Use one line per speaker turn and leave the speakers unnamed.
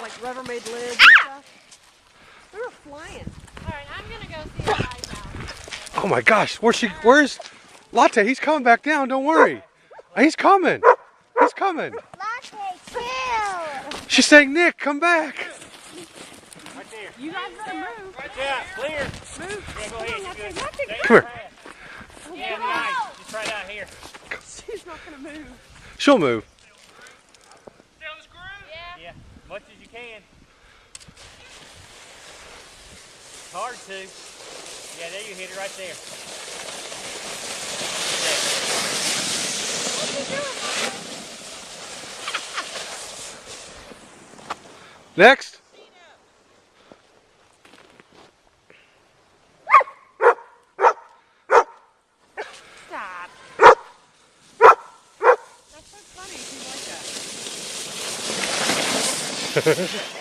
like Rubbermaid lids and stuff. We were flying.
All right, I'm gonna go see the guys out.
Oh my gosh, where's Latte? He's coming back down, don't worry. He's coming. He's coming.
Latte, chill.
She's saying, Nick, come back.
Right there.
You guys better move.
Right there. Clear.
Move.
Yeah, go ahead. You're good.
Latte,
Stay
Come
on
here.
path. Yeah, nice. Just right out here.
She's not gonna move.
She'll move.
Stay on the screw? Yeah. As much as you can. It's hard to. Yeah, there you hit it right there.
Next.
Stop. That's so funny. She's like that.